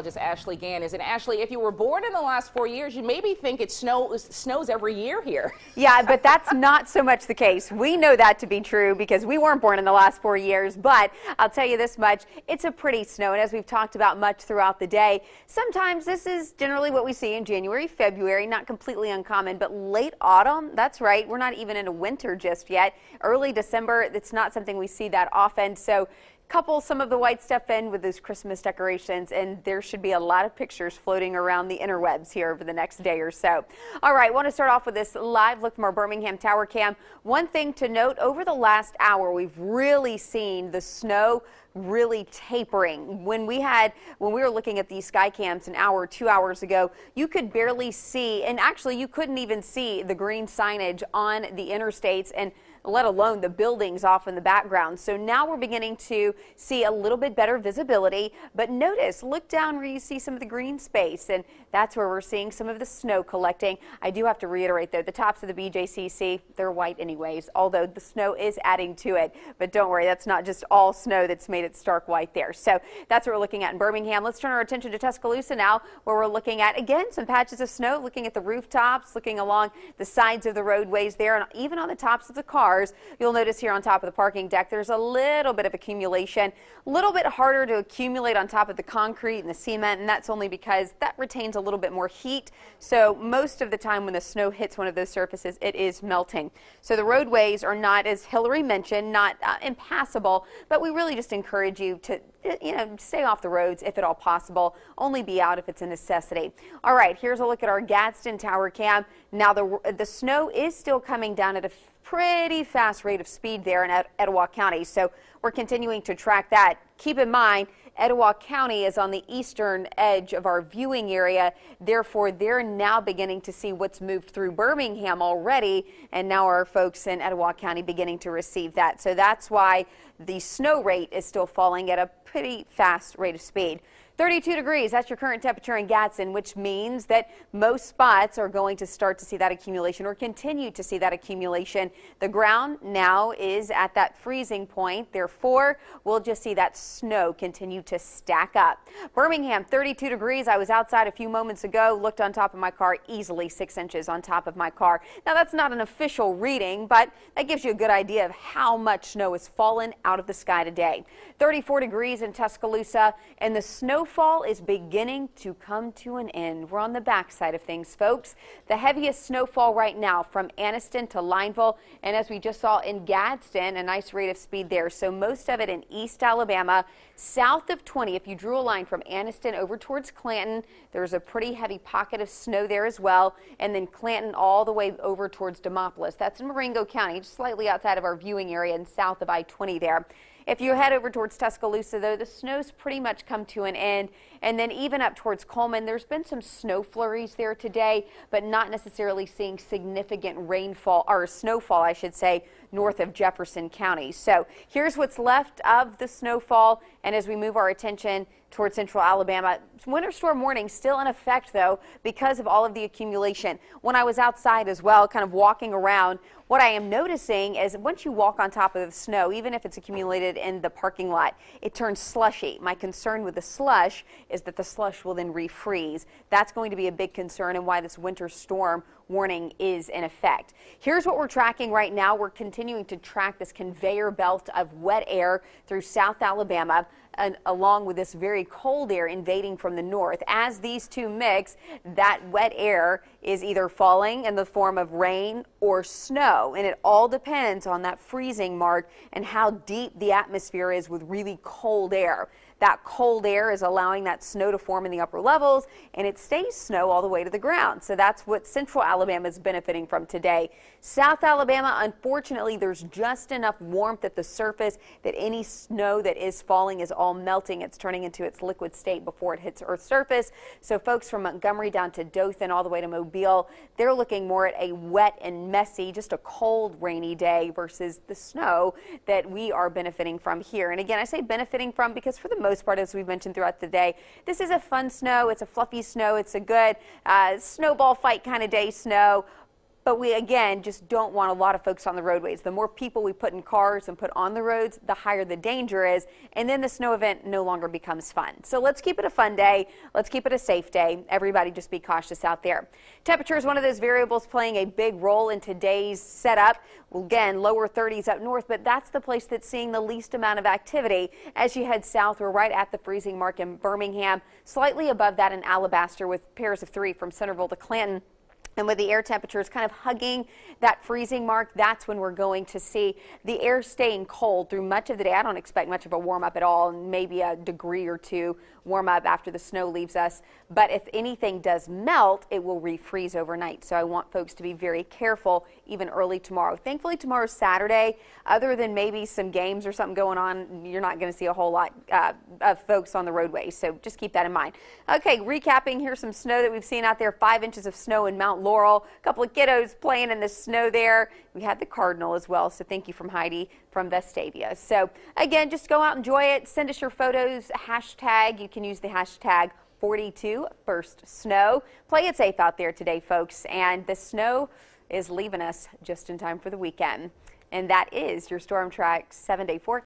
meteorologist Ashley Gann is. And Ashley, if you were born in the last 4 years, you maybe think it snows every year here. Yeah, but that's not so much the case. We know that to be true because we weren't born in the last 4 years. But I'll tell you this much, it's a pretty snow. And as we've talked about much throughout the day, sometimes this is generally what we see in January, February, not completely uncommon, but late autumn, that's right. We're not even into winter just yet. Early December, it's not something we see that often. So couple some of the white stuff in with those Christmas decorations, and there should be a lot of pictures floating around the interwebs here over the next day or so. All right, want to start off with this live look from our Birmingham Tower Cam. One thing to note, over the last hour, we've really seen the snow really tapering. When we were looking at these sky cams an hour, 2 hours ago, you could barely see, and actually you couldn't even see the green signage on the interstates, and let alone the buildings off in the background. So now we're beginning to see a little bit better visibility, but notice, look down where you see some of the green space, and that's where we're seeing some of the snow collecting. I do have to reiterate though, the tops of the BJCC, they're white anyways, although the snow is adding to it. But don't worry, that's not just all snow that's made it stark white there. So that's what we're looking at in Birmingham. Let's turn our attention to Tuscaloosa now, where we're looking at, again, some patches of snow, looking at the rooftops, looking along the sides of the roadways there, and even on the tops of the cars. You'll notice here on top of the parking deck, there's a little bit of accumulation, a little bit harder to accumulate on top of the concrete and the cement, and that's only because that retains a little bit more heat. So most of the time when the snow hits one of those surfaces, it is melting. So the roadways are not, as Hillary mentioned, not impassable, but we really just encourage you to stay off the roads if at all possible. Only be out if it's a necessity. All right, here's a look at our Gadsden Tower Cam. Now the snow is still coming down at a pretty fast rate of speed there in Etowah County. So we're continuing to track that. Keep in mind, Etowah County is on the eastern edge of our viewing area. Therefore, they're now beginning to see what's moved through Birmingham already. And now our folks in Etowah County beginning to receive that. So that's why the snow rate is still falling at a pretty fast rate of speed. 32 degrees, that's your current temperature in Gadsden, which means that most spots are going to start to see that accumulation or continue to see that accumulation. The ground now is at that freezing point. Therefore, we'll just see that snow continue to stack up. Birmingham, 32 degrees. I was outside a few moments ago, looked on top of my car, easily 6 inches on top of my car. Now, that's not an official reading, but that gives you a good idea of how much snow has fallen out of the sky today. 34 degrees in Tuscaloosa, and the snowfall is beginning to come to an end. We're on the backside of things, folks. The heaviest snowfall right now from Anniston to Lineville, and as we just saw in Gadsden, a nice rate of speed there. So most of it in East Alabama, south of 20. If you drew a line from Anniston over towards Clanton, there's a pretty heavy pocket of snow there as well. And then Clanton all the way over towards Demopolis. That's in Marengo County, just slightly outside of our viewing area and south of I-20 there. If you head over towards Tuscaloosa, though, the snow's pretty much come to an end. And then even up towards Coleman, there's been some snow flurries there today, but not necessarily seeing significant rainfall, or snowfall, I should say, north of Jefferson County. So here's what's left of the snowfall. And as we move our attention towards central Alabama, winter storm warning still in effect, though, because of all of the accumulation. When I was outside as well, kind of walking around, what I am noticing is once you walk on top of the snow, even if it's accumulated in the parking lot, it turns slushy. My concern with the slush is that the slush will then refreeze. That's going to be a big concern and why this winter storm warning is in effect. Here's what we're tracking right now. We're continuing to track this conveyor belt of wet air through South Alabama, and along with this very cold air invading from the north. As these two mix, that wet air is either falling in the form of rain or snow, and it all depends on that freezing mark and how deep the atmosphere is with really cold air. That cold air is allowing that snow to form in the upper levels, and it stays snow all the way to the ground. So that's what central Alabama is benefiting from today. South Alabama, unfortunately, there's just enough warmth at the surface that any snow that is falling is all melting. It's turning into its liquid state before it hits Earth's surface. So folks from Montgomery down to Dothan all the way to Mobile, they're looking more at a wet and messy, just a cold, rainy day versus the snow that we are benefiting from here. And again, I say benefiting from because for the most part, as we've mentioned throughout the day, this is a fun snow. It's a fluffy snow. It's a good snowball fight kind of day snow. but we, again, just don't want a lot of folks on the roadways. The more people we put in cars and put on the roads, the higher the danger is, and then the snow event no longer becomes fun. So let's keep it a fun day. Let's keep it a safe day. Everybody just be cautious out there. Temperature is one of those variables playing a big role in today's setup. Well, again, lower 30s up north, but that's the place that's seeing the least amount of activity. As you head south, we're right at the freezing mark in Birmingham, slightly above that in Alabaster with pairs of 3 from Centerville to Clanton. And with the air temperatures kind of hugging that freezing mark, that's when we're going to see the air staying cold through much of the day. I don't expect much of a warm up at all, maybe a degree or 2 warm up after the snow leaves us. But if anything does melt, it will refreeze overnight. So I want folks to be very careful even early tomorrow. Thankfully, tomorrow's Saturday. Other than maybe some games or something going on, you're not going to see a whole lot of folks on the roadway. So just keep that in mind. Okay, recapping, here's some snow that we've seen out there. 5 inches of snow in Mount Laurel. A couple of kiddos playing in the snow there. We had the Cardinal as well, so thank you from Heidi from Vestavia. So again, just go out, enjoy it. Send us your photos, hashtag. You can use the hashtag 42FirstSnow. Play it safe out there today, folks. And the snow is leaving us just in time for the weekend. And that is your Storm Track 7-day forecast.